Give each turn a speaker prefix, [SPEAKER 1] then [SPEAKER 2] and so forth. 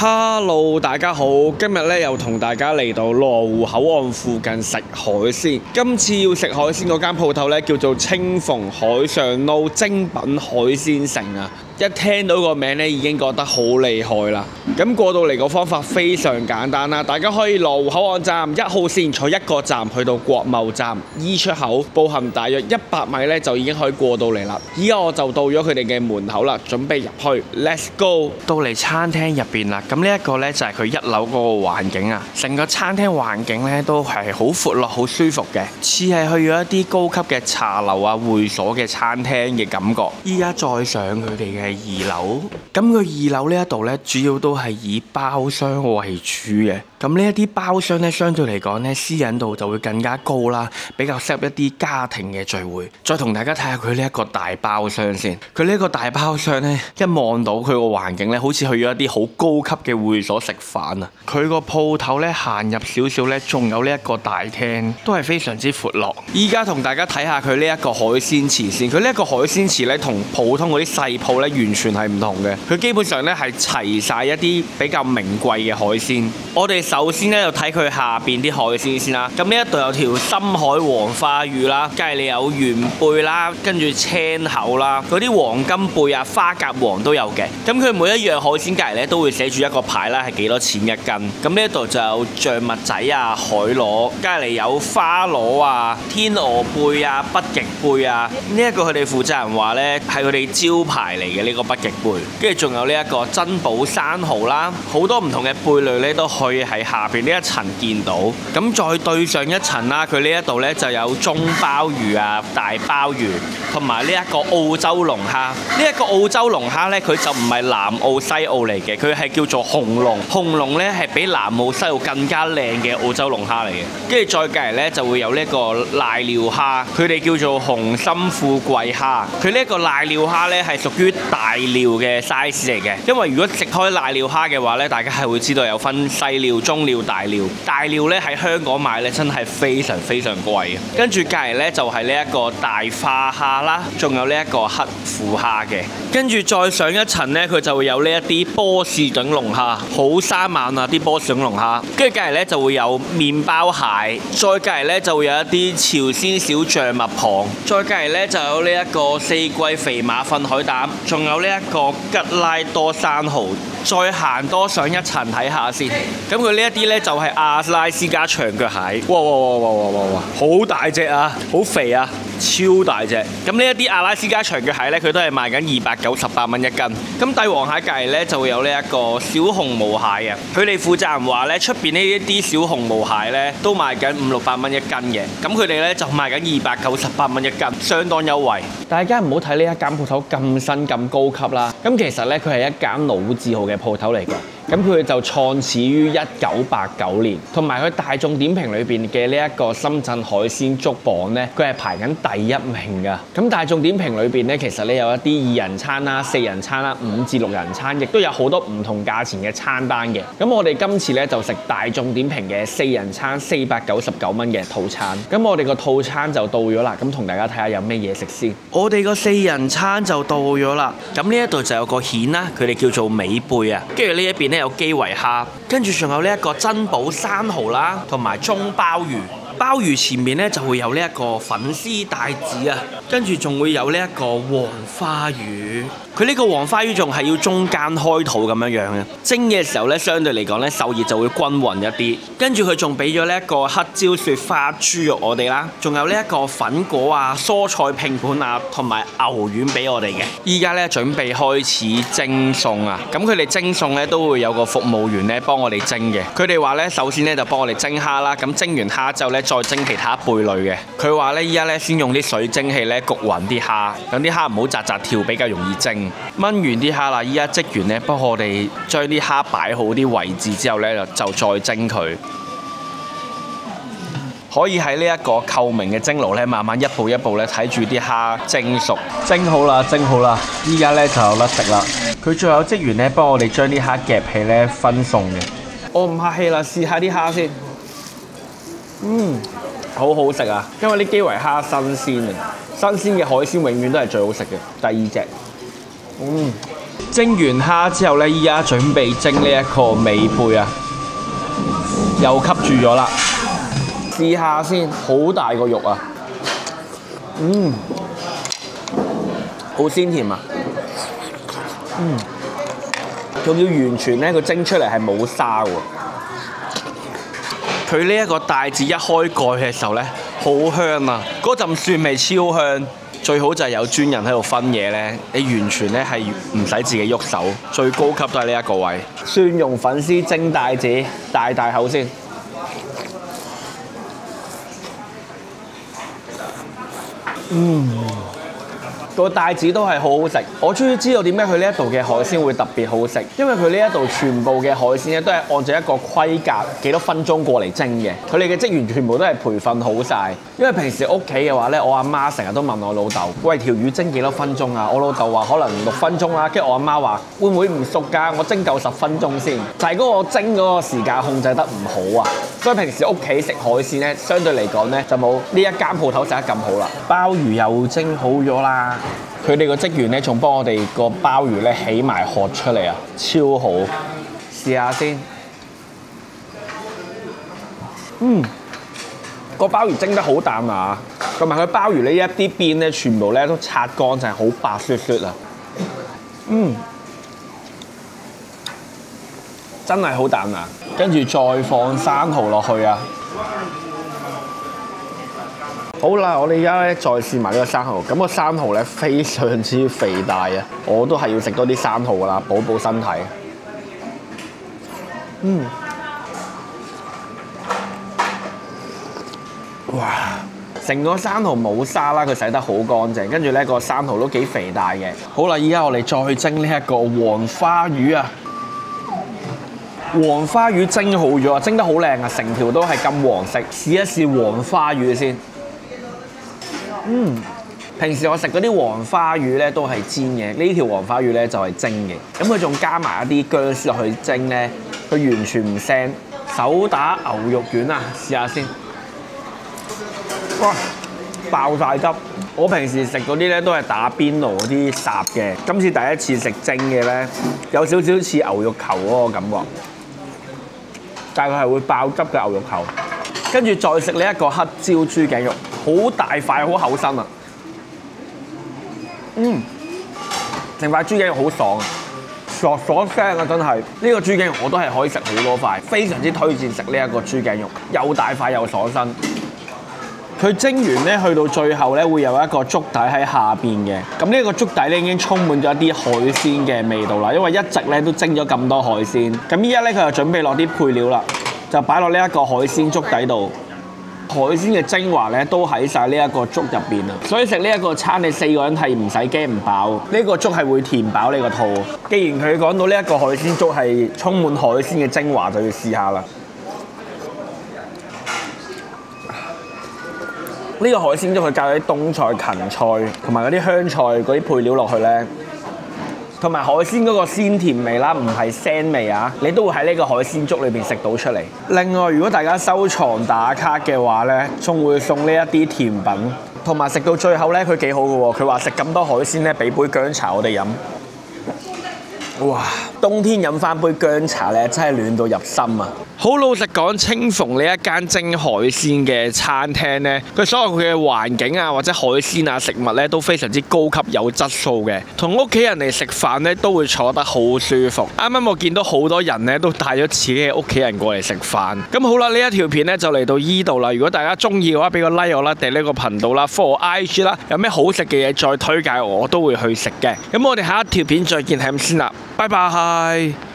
[SPEAKER 1] Hello， 大家好，今日咧又同大家嚟到羅湖口岸附近食海鮮。今次要食海鮮嗰間鋪頭咧叫做清鳳海上撈精品海鮮城啊！一聽到個名咧已經覺得好厲害啦。咁過到嚟個方法非常簡單啦，大家可以羅湖口岸站1號線坐一個站去到國貿站 E 出口，步行大約100米咧就已經可以過到嚟啦。依家我就到咗佢哋嘅門口啦，準備入去 ，Let's go！ 到嚟餐廳入邊啦，咁呢一個咧就係佢1樓嗰個環境啊，成個餐廳環境咧都係好闊落、好舒服嘅，似係去咗一啲高級嘅茶樓啊、會所嘅餐廳嘅感覺。依家再上佢哋嘅2樓，咁佢2樓呢一度咧主要都係以包廂為主嘅。咁呢一啲包廂咧，相對嚟講咧，私隱度就會更加高啦，比較適合一啲家庭嘅聚會。再同大家睇下佢呢一個大包廂先。佢呢一個大包廂咧，一望到佢個環境咧，好似去咗一啲好高級嘅會所食飯啊！佢個鋪頭咧行入少少咧，仲有呢一個大廳，都係非常之闊落。依家同大家睇下佢呢一個海鮮池先。佢呢一個海鮮池咧，同普通嗰啲細鋪咧完全係唔同嘅。佢基本上咧係齊晒一啲比較名貴嘅海鮮。我哋首先咧就睇佢下邊啲海鮮先啦。咁呢一度有條深海黃花魚啦，隔離有圓貝啦，跟住青口啦，嗰啲黃金貝啊、花甲黃都有嘅。咁佢每一樣海鮮隔離咧都會寫住一個牌啦，係幾多錢一斤。咁呢一度就有象墨仔啊、海螺，隔離有花螺啊、天鵝貝啊、北極貝啊。呢一個佢哋負責人話咧係佢哋招牌嚟嘅呢個北極貝。跟住仲有呢一個珍寶生蠔啦，好多唔同嘅貝類咧都可以喺下邊呢一層見到。咁再對上一層啦，佢呢一度咧就有中鮑魚啊、大鮑魚，同埋呢一個澳洲龍蝦。呢一個澳洲龍蝦咧，佢就唔係南澳西澳嚟嘅，佢係叫做紅龍。紅龍咧係比南澳西澳更加靚嘅澳洲龍蝦嚟嘅。跟住再隔離咧就會有呢一個瀨尿蝦，佢哋叫做紅心富貴蝦。佢呢一個瀨尿蝦咧係屬於大尿嘅 size 嚟嘅，因為如果食開瀨尿蝦嘅話咧，大家係會知道有分細尿、中尿、大尿。大尿咧喺香港買咧真係非常非常貴嘅。跟住隔離咧就係呢一個大花蝦啦，仲有呢一個黑虎蝦嘅。跟住再上一層咧，佢就會有呢一啲波士頓龍蝦，好生猛啊！啲波士頓龍蝦。跟住隔離咧就會有麵包蟹，再隔離咧就會有一啲朝鮮小象蜜蚌，再隔離咧就有呢一個四季肥馬糞海膽，仲有呢一個吉拉多生蠔。再行多上一層睇下先，咁佢呢一啲呢，就係阿拉斯加長腳蟹，哇，好大隻啊，好肥啊，超大隻。咁呢一啲阿拉斯加長腳蟹呢，佢都係賣緊298蚊一斤。咁帝王蟹隔離呢，就會有呢一個小紅毛蟹啊，佢哋負責人話呢，出邊呢一啲小紅毛蟹呢，都賣緊500-600蚊一斤嘅，咁佢哋呢，就賣緊298蚊一斤，相當優惠。大家唔好睇呢一間鋪頭咁新咁高級啦，咁其實呢，佢係一間老字號嘅鋪頭嚟嘅。咁佢就創始於1989年，同埋佢大眾點評裏邊嘅呢一個深圳海鮮粥榜呢，佢係排緊第1名㗎。咁大眾點評裏邊呢，其實呢有一啲2人餐啦、4人餐啦、5至6人餐，亦都有好多唔同價錢嘅餐單嘅。咁我哋今次呢，就食大眾點評嘅4人餐499蚊嘅套餐。咁我哋個套餐就到咗啦，咁同大家睇下有咩嘢食先。我哋個4人餐就到咗啦。咁呢一度就有個蜆啦，佢哋叫做美貝啊。跟住呢一邊呢，有基圍蝦，跟住仲有呢一個珍寶生蠔啦，同埋中鮑魚。鮑魚前面咧就會有呢一個粉絲帶子啊，跟住仲會有呢一個黃花魚。佢呢個黃花魚仲係要中間開肚咁樣樣嘅，蒸嘅時候咧相對嚟講咧受熱就會均勻一啲。跟住佢仲俾咗呢一個黑椒雪花豬肉我哋啦，仲有呢一個粉果啊、蔬菜拼盤啊，同埋牛丸俾我哋嘅。依家咧準備開始蒸餸啊，咁佢哋蒸餸咧都會有個服務員咧幫我哋蒸嘅。佢哋話咧首先咧就幫我哋蒸蝦啦，咁蒸完蝦之後咧再蒸其他貝類嘅。佢話咧依家咧先用啲水蒸氣咧焗勻啲蝦，等啲蝦唔好扎扎跳，比較容易蒸。燜完啲蝦啦，依家蒸完咧，幫我哋將啲蝦擺好啲位置之後咧，就再蒸佢。可以喺呢一個透明嘅蒸爐咧，慢慢一步一步咧睇住啲蝦蒸熟。蒸好啦，蒸好啦，依家咧就有得食啦。佢仲有職員咧幫我哋將啲蝦夾起咧分餸嘅。我唔客氣啦，試下啲蝦先。好好食啊！因為啲基圍蝦新鮮啊，新鮮嘅海鮮永遠都係最好食嘅。第二隻，蒸完蝦之後呢，依家準備蒸呢一個尾貝啊，又吸住咗啦。試下先，好大個肉啊！好鮮甜啊！仲要完全咧，佢蒸出嚟係冇沙喎。佢呢一個帶子一開蓋嘅時候咧，好香啊！嗰陣蒜味超香。最好就係有專人喺度分嘢咧，你完全咧係唔使自己喐手，最高級都係呢一個位。蒜蓉粉絲蒸帶子，大大口先。個帶子都係好好食，我終於知道點解佢呢一度嘅海鮮會特別好食，因為佢呢一度全部嘅海鮮咧都係按照一個規格幾多分鐘過嚟蒸嘅，佢哋嘅職員全部都係培訓好晒。因為平時屋企嘅話咧，我阿媽成日都問我老豆：喂，條魚蒸幾多分鐘啊？我老豆話可能6分鐘啦，跟住我阿媽話會唔會唔熟㗎？我蒸夠10分鐘先，就係嗰個蒸嗰個時間控制得唔好啊。所以平時屋企食海鮮咧，相對嚟講咧就冇呢一間鋪頭食得咁好啦。鮑魚又蒸好咗啦。佢哋個職員咧，仲幫我哋個鮑魚咧起埋殼出嚟啊，超好！試下先。個鮑魚蒸得好淡啊，同埋佢鮑魚呢一啲邊咧，全部咧都擦乾淨，好白雪雪啊！真係好淡啊！跟住再放生蠔落去啊！好啦，我哋而家咧再試埋呢個生蠔。咁個生蠔咧非常之肥大啊！我都係要食多啲生蠔噶啦，補補身體。哇！成個生蠔冇沙啦，佢洗得好乾淨。跟住咧個生蠔都幾肥大嘅。好啦，依家我哋再蒸呢一個黃花魚啊！黃花魚蒸好咗啊，蒸得好靚啊，成條都係金黃色。試一試黃花魚先。平時我食嗰啲黃花魚咧都係煎嘅，呢條黃花魚咧就係蒸嘅。咁佢仲加埋一啲薑絲落去蒸咧，佢完全唔腥。手打牛肉丸啊，試下先。哇！爆晒汁！我平時食嗰啲咧都係打邊爐嗰啲霎嘅，今次第一次食蒸嘅咧，有少少似牛肉球嗰個感覺，但係佢係會爆汁嘅牛肉球。跟住再食呢一個黑椒豬頸肉，好大塊，好厚身啊！成塊豬頸肉好爽啊，嗦嗦聲啊，真係呢個豬頸肉我都係可以食好多塊，非常之推薦食呢一個豬頸肉，又大塊又爽身。佢蒸完咧，去到最後咧會有一個粥底喺下邊嘅，咁呢個粥底咧已經充滿咗一啲海鮮嘅味道啦，因為一直咧都蒸咗咁多海鮮。咁依家咧佢就準備落啲配料啦。就擺落呢一個海鮮粥底度，海鮮嘅精華咧都喺晒呢一個粥入邊啊！所以食呢一個餐，你4個人係唔使驚唔飽，呢個粥係會填飽你個肚。既然佢講到呢一個海鮮粥係充滿海鮮嘅精華，就要試下啦。呢個海鮮粥佢加咗啲冬菜、芹菜同埋嗰啲香菜嗰啲配料落去咧。同埋海鮮嗰個鮮甜味啦，唔係腥味啊，你都會喺呢個海鮮粥裏邊食到出嚟。另外，如果大家收藏打卡嘅話呢，仲會送呢一啲甜品，同埋食到最後呢，佢幾好嘅喎。佢話食咁多海鮮呢，俾杯薑茶我哋飲。哇！冬天飲翻杯薑茶呢，真係暖到入心啊！好老實講，清逢呢一間蒸海鮮嘅餐廳呢，佢所有佢嘅環境啊，或者海鮮啊食物呢，都非常之高級有質素嘅。同屋企人嚟食飯呢，都會坐得好舒服。啱啱我見到好多人呢，都帶咗自己嘅屋企人過嚟食飯。咁好啦，呢一條片呢，就嚟到依度啦。如果大家中意嘅話，俾個 like 我啦，訂呢個頻道啦 ，follow IG 啦，有咩好食嘅嘢再推介我都會去食嘅。咁我哋下一條片再見，係咁先啦，拜拜。